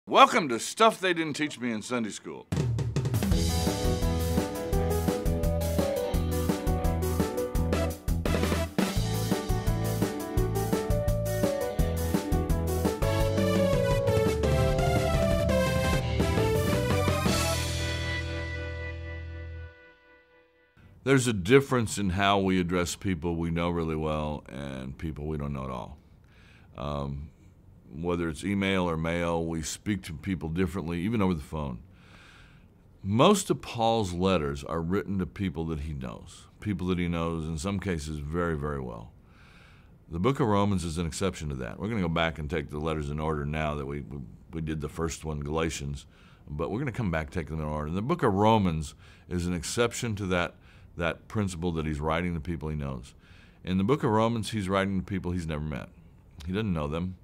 Welcome to Stuff They Didn't Teach Me in Sunday School. There's a difference in how we address people we know really well and people we don't know at all. Whether it's email or mail, we speak to people differently, even over the phone. Most of Paul's letters are written to people that he knows in some cases very, very well. The book of Romans is an exception to that. We're going to go back and take the letters in order now that we did the first one, Galatians, but we're going to come back and take them in order. And the book of Romans is an exception to that principle that he's writing to people he knows. In the book of Romans, he's writing to people he's never met. He doesn't know them.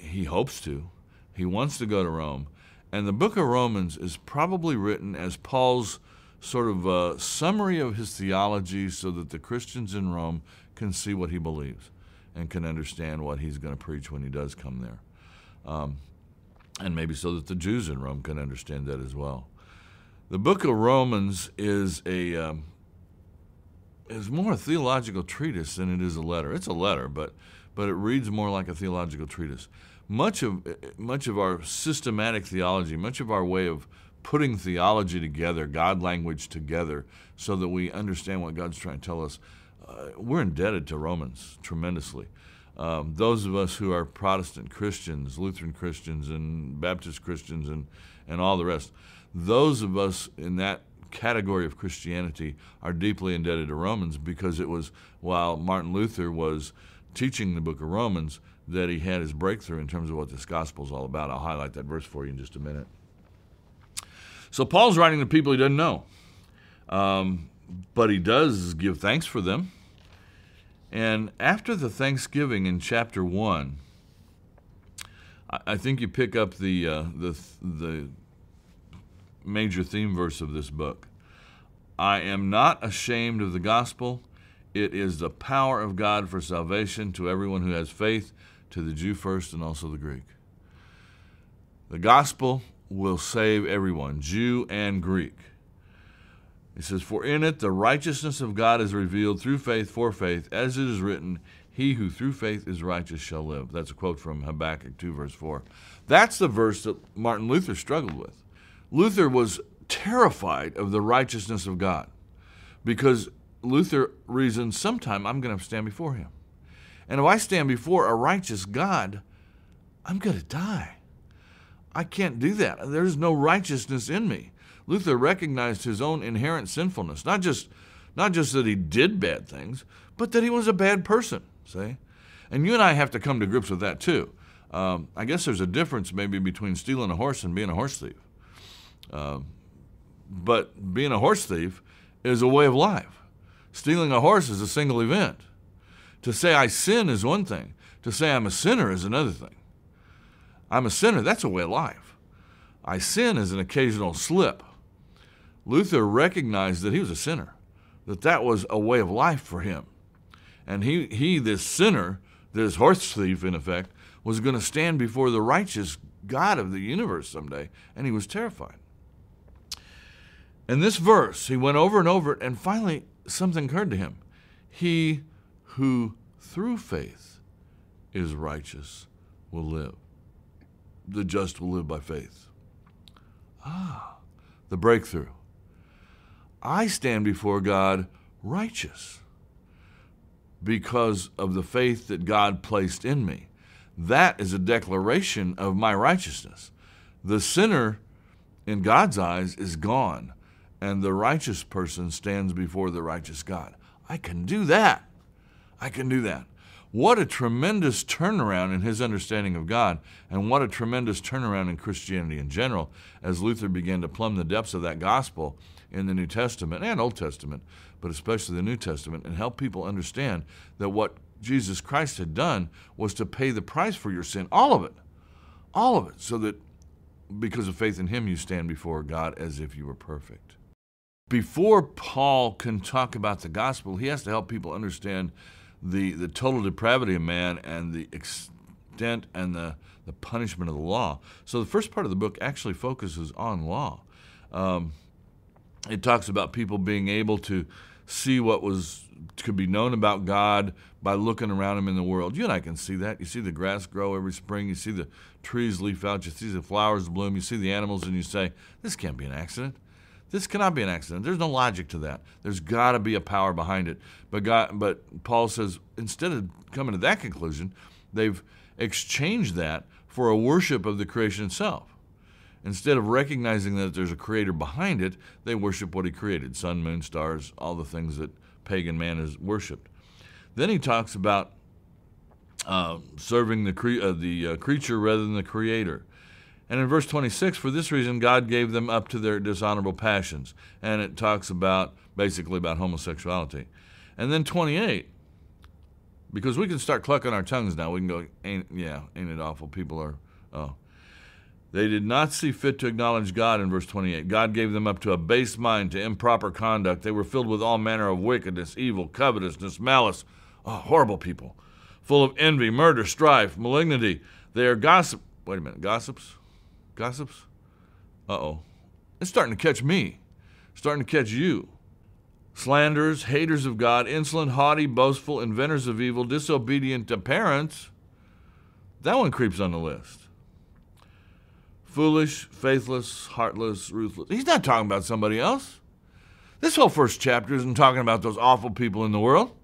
He hopes to. He wants to go to Rome. And the book of Romans is probably written as Paul's sort of summary of his theology so that the Christians in Rome can see what he believes and can understand what he's going to preach when he does come there. And maybe so that the Jews in Rome can understand that as well. The book of Romans is more a theological treatise than it is a letter. It's a letter, but it reads more like a theological treatise. Much of our systematic theology, much of our way of putting theology together, God language together, so that we understand what God's trying to tell us, we're indebted to Romans tremendously. Those of us who are Protestant Christians, Lutheran Christians, and Baptist Christians, and all the rest, those of us in that category of Christianity are deeply indebted to Romans, because it was while Martin Luther was teaching the book of Romans that he had his breakthrough in terms of what this gospel is all about. I'll highlight that verse for you in just a minute. So Paul's writing to people he doesn't know, but he does give thanks for them. And after the Thanksgiving in chapter 1, I think you pick up the major theme verse of this book. I am not ashamed of the gospel. It is the power of God for salvation to everyone who has faith, to the Jew first and also the Greek. The gospel will save everyone, Jew and Greek. He says, for in it the righteousness of God is revealed through faith for faith, as it is written, he who through faith is righteous shall live. That's a quote from Habakkuk 2, verse 4. That's the verse that Martin Luther struggled with. Luther was terrified of the righteousness of God because Luther reasoned, sometime I'm going to stand before him. And if I stand before a righteous God, I'm going to die. I can't do that. There's no righteousness in me. Luther recognized his own inherent sinfulness, not just that he did bad things, but that he was a bad person, see? And you and I have to come to grips with that too. I guess there's a difference maybe between stealing a horse and being a horse thief. But being a horse thief is a way of life. Stealing a horse is a single event. To say I sin is one thing. To say I'm a sinner is another thing. I'm a sinner, that's a way of life. I sin is an occasional slip. Luther recognized that he was a sinner, that was a way of life for him. And he, this sinner, this horse thief in effect, was going to stand before the righteous God of the universe someday, and he was terrified. In this verse, he went over and over it, and finally something occurred to him. He who through faith is righteous will live. The just will live by faith. The breakthrough. I stand before God righteous because of the faith that God placed in me. That is a declaration of my righteousness. The sinner, in God's eyes, is gone, and the righteous person stands before the righteous God. I can do that. I can do that. What a tremendous turnaround in his understanding of God, and what a tremendous turnaround in Christianity in general, as Luther began to plumb the depths of that gospel in the New Testament and Old Testament, but especially the New Testament, and help people understand that what Jesus Christ had done was to pay the price for your sin, all of it, so that because of faith in him you stand before God as if you were perfect. Before Paul can talk about the gospel, he has to help people understand the total depravity of man and the extent and the punishment of the law. So the first part of the book actually focuses on law. It talks about people being able to see what could be known about God by looking around them in the world. You and I can see that. You see the grass grow every spring. You see the trees leaf out. You see the flowers bloom. You see the animals, and you say, this can't be an accident. This cannot be an accident. There's no logic to that. There's got to be a power behind it. But Paul says, instead of coming to that conclusion, they've exchanged that for a worship of the creation itself. Instead of recognizing that there's a creator behind it, they worship what he created, sun, moon, stars, all the things that pagan man has worshipped. Then he talks about serving the creature rather than the creator. And in verse 26, for this reason, God gave them up to their dishonorable passions. And it talks basically about homosexuality. And then 28, because we can start clucking our tongues now. We can go, ain't it awful? They did not see fit to acknowledge God in verse 28. God gave them up to a base mind, to improper conduct. They were filled with all manner of wickedness, evil, covetousness, malice. Oh, horrible people. Full of envy, murder, strife, malignity. They are gossips. Wait a minute, gossips? Gossips? Uh-oh. It's starting to catch me. Starting to catch you. Slanderers, haters of God, insolent, haughty, boastful, inventors of evil, disobedient to parents. That one creeps on the list. Foolish, faithless, heartless, ruthless. He's not talking about somebody else. This whole first chapter isn't talking about those awful people in the world.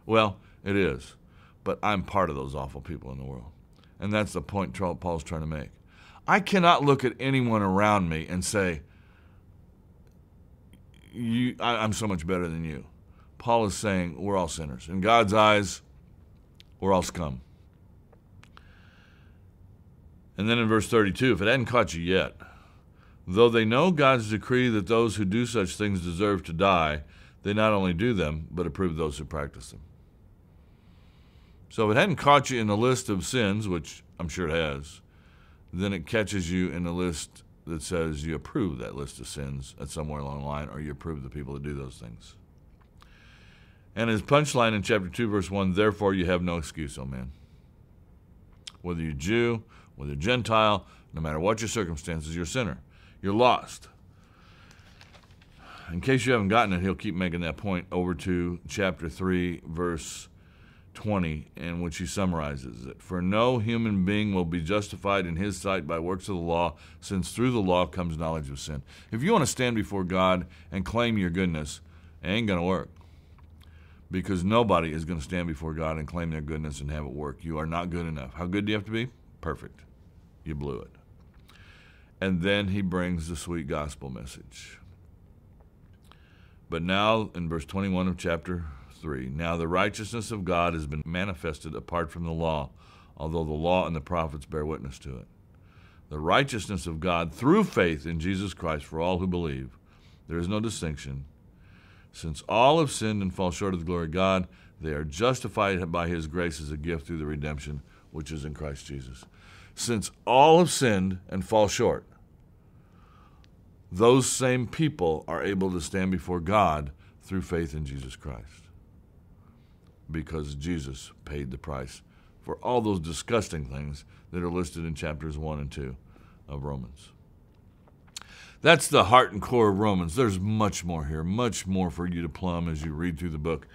Well, it is. But I'm part of those awful people in the world. And that's the point Paul's trying to make. I cannot look at anyone around me and say, I'm so much better than you. Paul is saying we're all sinners. In God's eyes, we're all scum. And then in verse 32, if it hadn't caught you yet, though they know God's decree that those who do such things deserve to die, they not only do them, but approve those who practice them. So if it hadn't caught you in the list of sins, which I'm sure it has, then it catches you in the list that says you approve that list of sins at somewhere along the line, or you approve the people that do those things. And his punchline in chapter 2, verse 1, therefore you have no excuse, O man. Whether you're Jew, whether you're Gentile, no matter what your circumstances, you're a sinner. You're lost. In case you haven't gotten it, he'll keep making that point over to chapter 3, verse 20, in which he summarizes it. For no human being will be justified in his sight by works of the law, since through the law comes knowledge of sin. If you want to stand before God and claim your goodness, it ain't going to work. Because nobody is going to stand before God and claim their goodness and have it work. You are not good enough. How good do you have to be? Perfect. You blew it. And then he brings the sweet gospel message. But now, in verse 21 of chapter 3, now the righteousness of God has been manifested apart from the law, although the law and the prophets bear witness to it. The righteousness of God through faith in Jesus Christ for all who believe. There is no distinction. Since all have sinned and fall short of the glory of God, they are justified by his grace as a gift through the redemption which is in Christ Jesus. Since all have sinned and fall short, those same people are able to stand before God through faith in Jesus Christ. Because Jesus paid the price for all those disgusting things that are listed in chapters 1 and 2 of Romans. That's the heart and core of Romans. There's much more here, much more for you to plumb as you read through the book.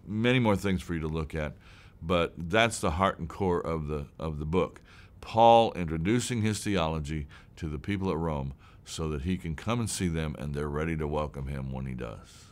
Many more things for you to look at, but that's the heart and core of the book. Paul introducing his theology to the people at Rome so that he can come and see them and they're ready to welcome him when he does.